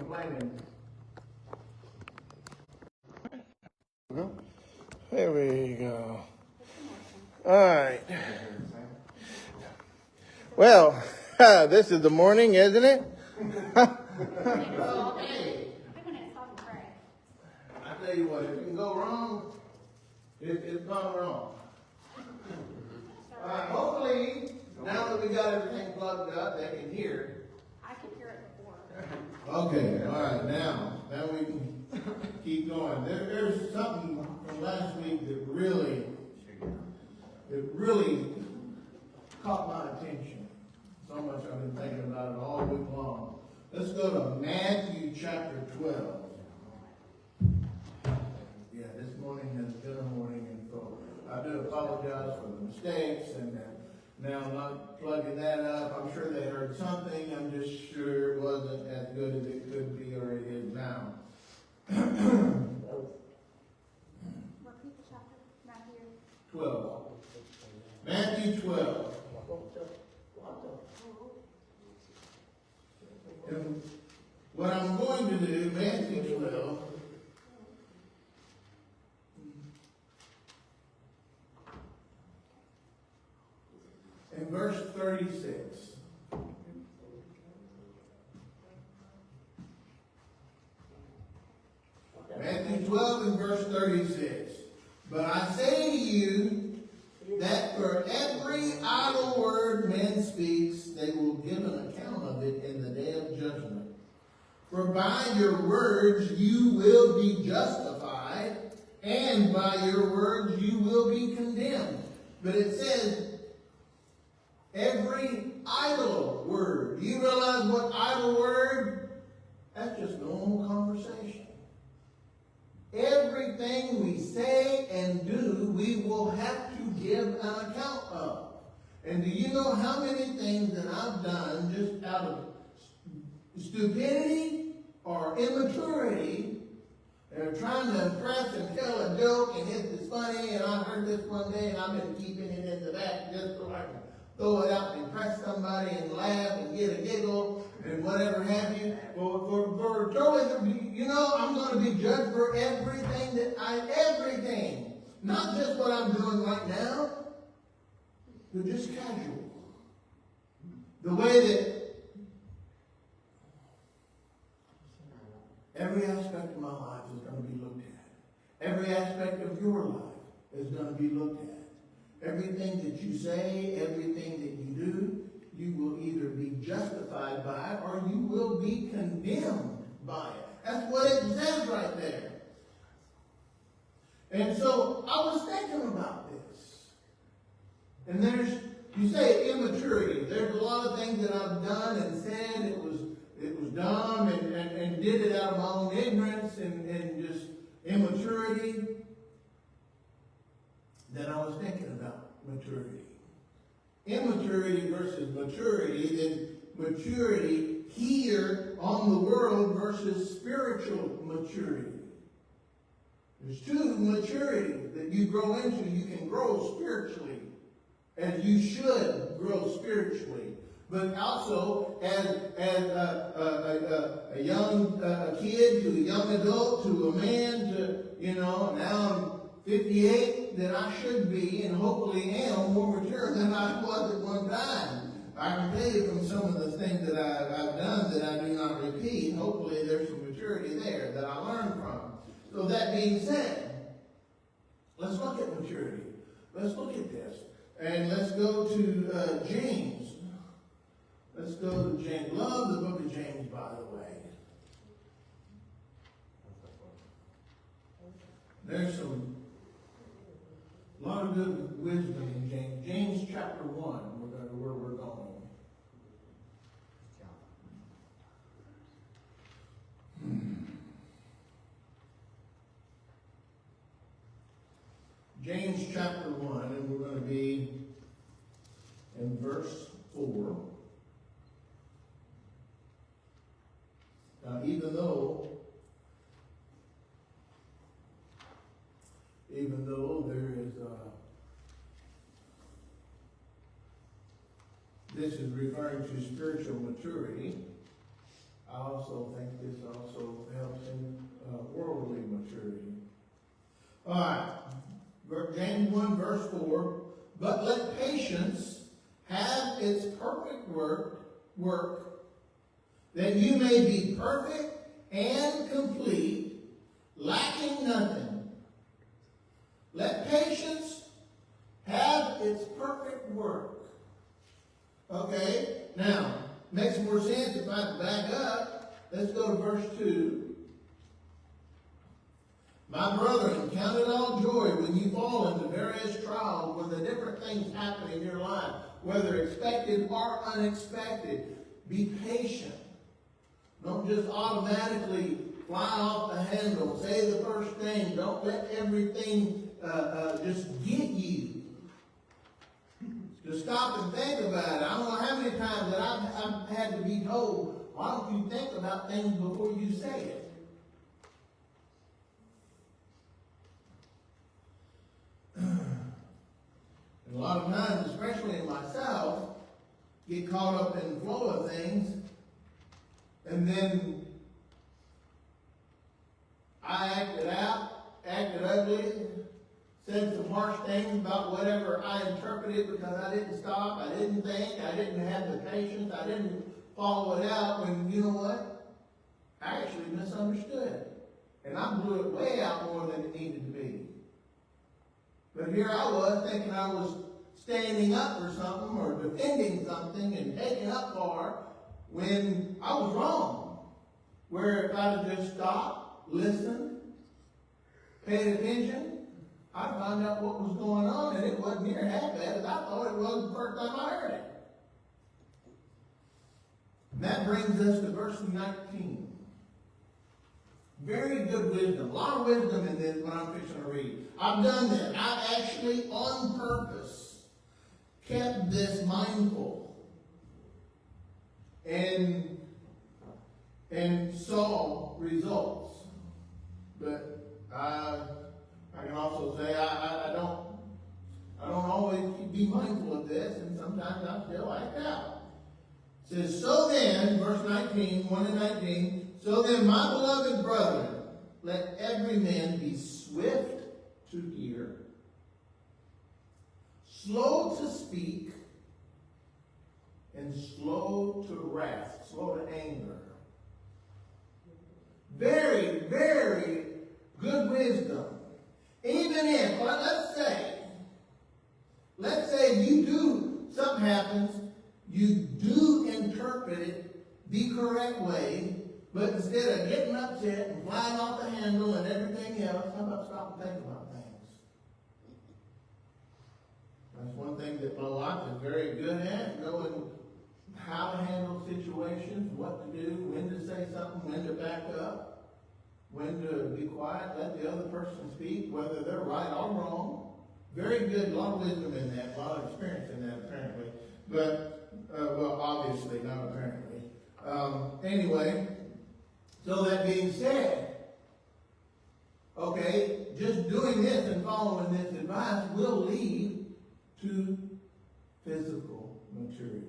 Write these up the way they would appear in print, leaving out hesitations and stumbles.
complaining. There we go. All right. Well, this is the morning, isn't it? I tell you what, if it can go wrong, it's gone wrong. Hopefully, now that we got everything plugged up, they can hear. I could hear it before. Okay, all right, now we can keep going. There's something from last week that really caught my attention. So much I've been thinking about it all week long. Let's go to Matthew chapter 12. Yeah, this morning has been a morning, and so I do apologize for the mistakes and now not plugging that up. I'm sure they heard something. I'm just sure it wasn't as good as it could be or it is now. Repeat the chapter, Matthew. 12. Matthew 12. And what I'm going to do, Matthew 12, in verse 36. Matthew 12 and verse 36. But I say to you that for every idle word man speaks, they will give an account of it in the day of judgment. For by your words you will be justified, and by your words you will be condemned. But it says, every idle word. Do you realize what idle word? That's just normal conversation. Everything we say and do, we will have to give an account of. And do you know how many things that I've done just out of stupidity or immaturity, and trying to impress and tell a joke, and it's funny, and I heard this one day, and I've been keeping it in the back just so I can throw it out and impress somebody and laugh and get a giggle and whatever have you. For totally, you know, I'm going to be judged for everything everything. Not just what I'm doing right now, but just casual. The way that every aspect of my life is going to be looked at. Every aspect of your life is going to be looked at. Everything that you say, everything that you do, you will either be justified by it or you will be condemned by it. That's what it says right there. And so I was thinking about this. And you say immaturity. There's a lot of things that I've done and said it was dumb and did it out of my own ignorance and just immaturity. Then I was thinking about maturity. Immaturity versus maturity, then maturity here on the world versus spiritual maturity. There's two maturities that you grow into. You can grow spiritually, as you should grow spiritually. But also, as a young kid to a young adult to a man to, now I'm 58, that I should be, and hopefully am, more mature than I was at one time. I can tell you from some of the things that I've done that I do not repeat, hopefully there's some maturity there that I learned from. So that being said, let's look at maturity. Let's look at this. And let's go to James. Let's go to James. Love the book of James, by the way. There's a lot of good wisdom in James. James chapter 1, where we're going. James chapter 1, and we're going to be in verse 4. Now, even though there is this is referring to spiritual maturity, I also think this also helps in worldly maturity. All right, James 1 verse 4, but let patience have its perfect work, that you may be perfect and complete, lacking nothing. Let patience have its perfect work. Okay, now, makes more sense if I back up. Let's go to verse 2. My brethren, count it all joy when you fall into various trials, when the different things happen in your life, whether expected or unexpected. Be patient. Don't just automatically fly off the handle. Say the first thing. Don't let everything just get you. Just stop and think about it. I don't know how many times that I've had to be told, why don't you think about things before you say it? And a lot of times, especially in myself, get caught up in the flow of things, and then I acted out, acted ugly, said some harsh things about whatever I interpreted because I didn't stop, I didn't think, I didn't have the patience, I didn't follow it out, when, you know what? I actually misunderstood. And I blew it way out more than it needed to be. But here I was thinking I was standing up for something or defending something and taking up for when I was wrong. Where if I'd have just stopped, listened, paid attention, I'd find out what was going on, and it wasn't near half bad as I thought it was the first time I heard it. And that brings us to verse 19. Very good wisdom. A lot of wisdom in this, what I'm fixing to read. I've done that. I actually, on purpose, kept this mindful and saw results. But I can also say I don't always be mindful of this, and sometimes I still act out. It says, so then, verse 19, 1 and 19, so then, my beloved brethren, let every man be swift to hear, slow to speak, and slow to wrath, slow to anger. Very, very good wisdom. Even if, well, let's say you do, something happens, you do interpret it the correct way, but instead of getting upset and flying off the handle and everything else, how about stop and think about things? That's one thing that my wife is very good at, knowing how to handle situations, what to do, when to say something, when to back up, when to be quiet, let the other person speak, whether they're right or wrong. Very good, a lot of wisdom in that, a lot of experience in that apparently. But, well, obviously, not apparently. Anyway, so that being said, okay, just doing this and following this advice will lead to physical maturity.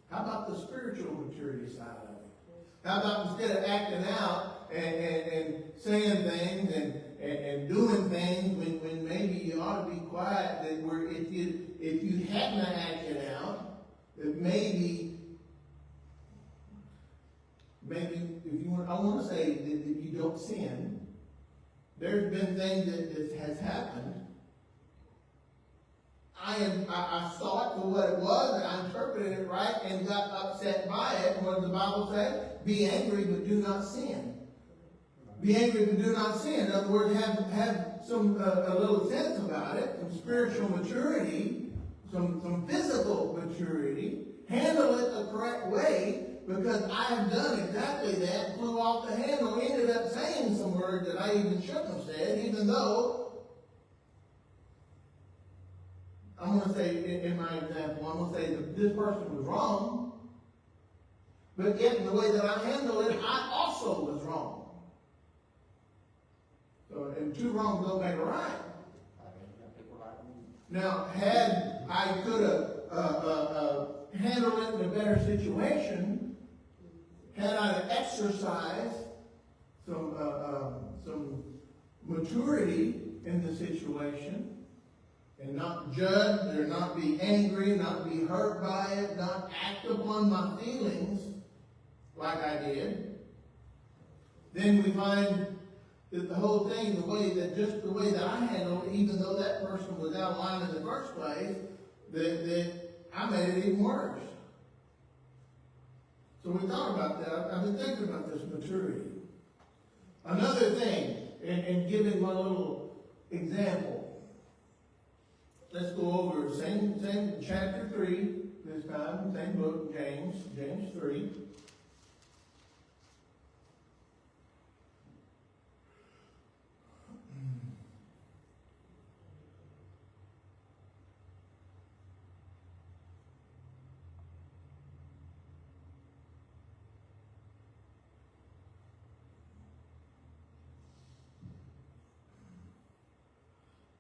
How about the spiritual maturity side of it? How about instead of acting out and saying things and doing things when maybe you ought to be quiet, that where if you hadn't acted out, that maybe if you want, I want to say that if you don't sin, there's been things that has happened. I saw it for what it was, and I interpreted it right and got upset by it. What does the Bible say? Be angry, but do not sin. Be angry, but do not sin. In other words, have some a little sense about it, some spiritual maturity, some physical maturity. Handle it the correct way, because I have done exactly that, flew off the handle, ended up saying some words that I even shouldn't have said, even though I'm going to say, in my example, I'm going to say that this person was wrong, but yet in the way that I handled it, I also was wrong. So, and two wrongs don't make a right. Now, had I could have handled it in a better situation, had I to exercise some maturity in the situation, and not judge or not be angry, not be hurt by it, not act upon my feelings like I did, then we find that the whole thing, the way that I handled it, even though that person was out of line in the first place, that I made it even worse. So we thought about that. I've been thinking about this maturity. Another thing, and giving one little example. Let's go over same chapter 3 this time, same book, James 3.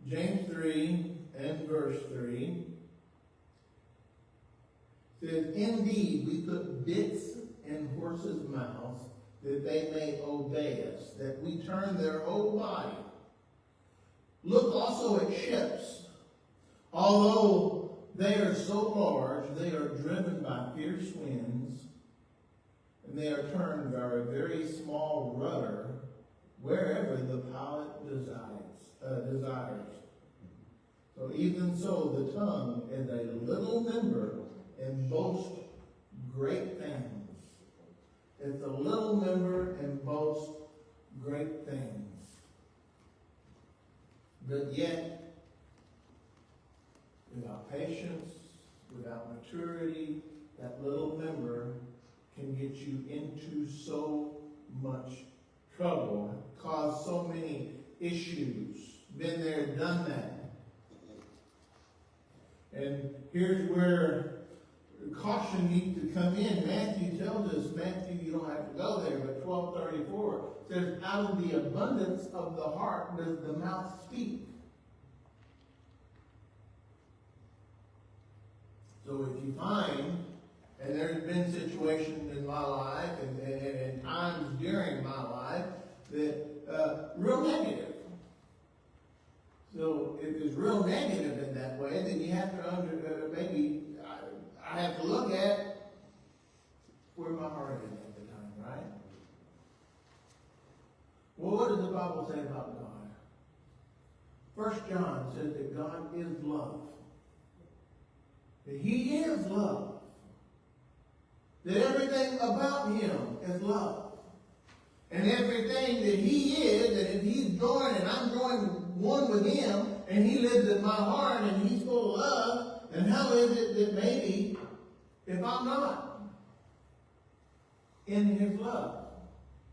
James 3 and verse 3 says, "Indeed, we put bits in horses' mouths that they may obey us, that we turn their whole body. Look also at ships. Although they are so large, they are driven by fierce winds, and they are turned by a very small rudder wherever the pilot desires. So even so, the tongue is a little member and boasts great things." It's a little member and boasts great things. But yet, without patience, without maturity, that little member can get you into so much trouble, cause so many issues. Been there, done that. And here's where caution needs to come in. Matthew tells us, you don't have to go there, but 12:34 says, "Out of the abundance of the heart does the mouth speak." So if you find, and there's been situations in my life and times during my life that real negative. So if it's real negative in that way, then you have to maybe I have to look at where my heart is at the time, right? Well, what does the Bible say about God? 1 John says that God is love. That He is love. That everything about Him is love. And everything that He is, that if He's joined and I'm joined one with Him, and He lives in my heart and He's full of love, then how is it that maybe if I'm not in His love?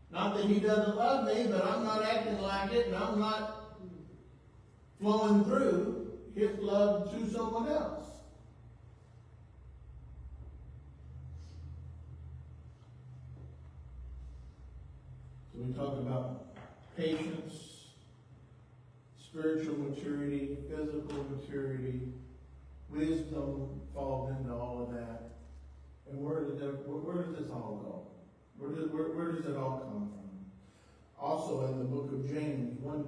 Not that He doesn't love me, but I'm not acting like it and I'm not flowing through His love to someone else. So we talk about patience, spiritual maturity, physical maturity, wisdom falls into all of that. And where does this all go? Where does it all come from? Also in the book of James, one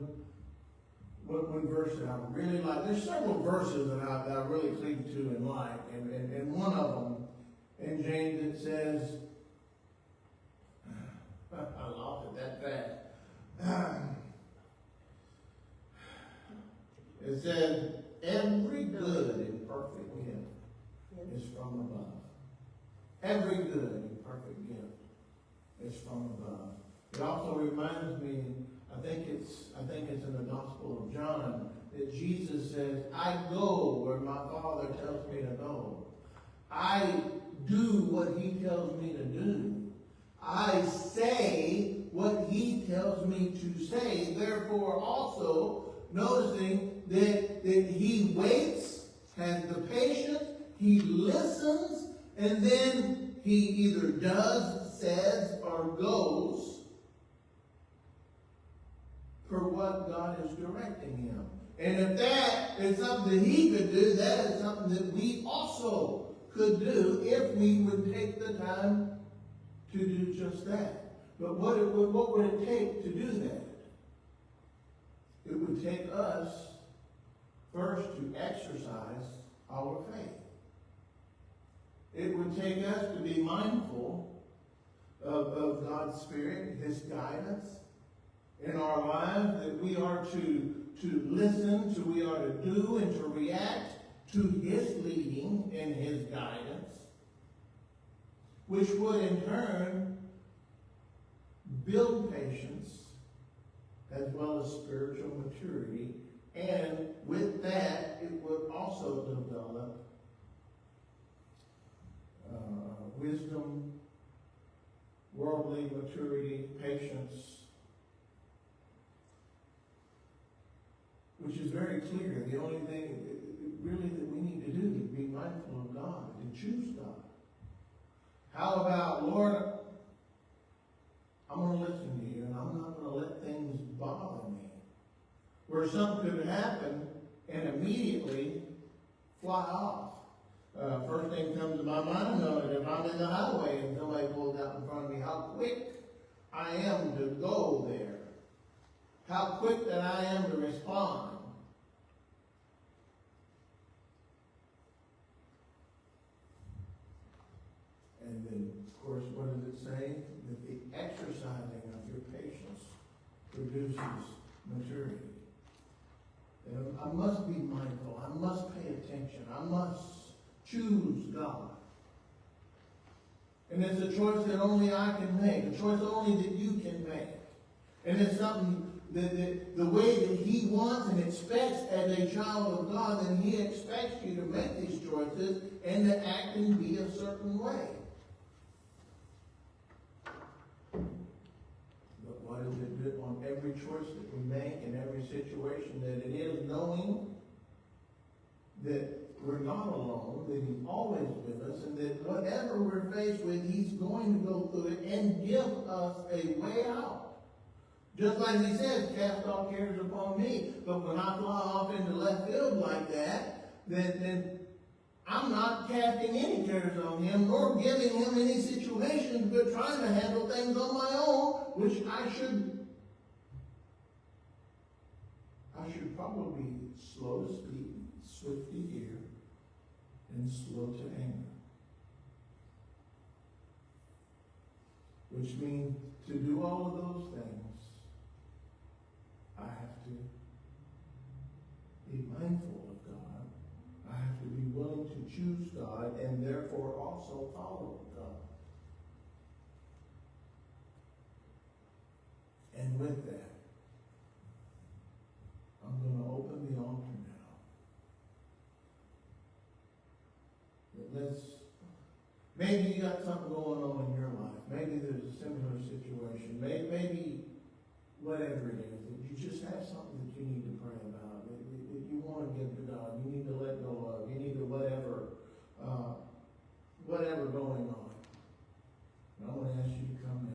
verse that I really like. There's several verses that I really cling to and like, and one of them in James it says, I lost it that fast. It says, "Every good and perfect gift is from above." Every good and perfect gift is from above. It also reminds me, I think it's in the Gospel of John, that Jesus says, "I go where my Father tells me to go. I do what He tells me to do. I say what He tells me to say." Therefore also, noticing that He waits, has the patience, He listens, and then He either does, says, or goes for what God is directing Him. And if that is something that He could do, that is something that we also could do if we would take the time to do just that. But what would it take to do that? It would take us first to exercise our faith. It would take us to be mindful of God's Spirit, His guidance in our lives, that we are to listen, we are to do and to react to His leading and His guidance, which would in turn build patience as well as spiritual maturity, and with that it would also develop wisdom, worldly maturity, patience, which is very clear. The only thing really that we need to do is be mindful of God and choose God. How about, Lord, I'm going to listen to you and I'm not going to let things bother me. Where something could happen and immediately fly off. First thing comes to my mind is if I'm in the highway and somebody pulls out in front of me, how quick I am to go there. How quick that I am to respond. And then, of course, what does it say? That the exercising of your patience produces maturity. And I must be mindful. I must pay attention. I must choose God. And it's a choice that only I can make. A choice only that you can make. And it's something that the way that He wants and expects as a child of God, then He expects you to make these choices and to act and be a certain way. But what is it that on every choice that we make in every situation that it is knowing that we're not alone, that He's always with us, and that whatever we're faced with, He's going to go through it and give us a way out. Just like He says, cast all cares upon me. But when I fly off into left field like that, then I'm not casting any cares on Him, nor giving Him any situations, but trying to handle things on my own, which I should probably be slow to speak, swift to hear, and slow to anger. Which means to do all of those things, I have to be mindful of God. I have to be willing to choose God and therefore also follow God. And with that, I'm going to open the altar now. Maybe you got something going on in your life. Maybe there's a similar situation. Maybe whatever it is, that you just have something that you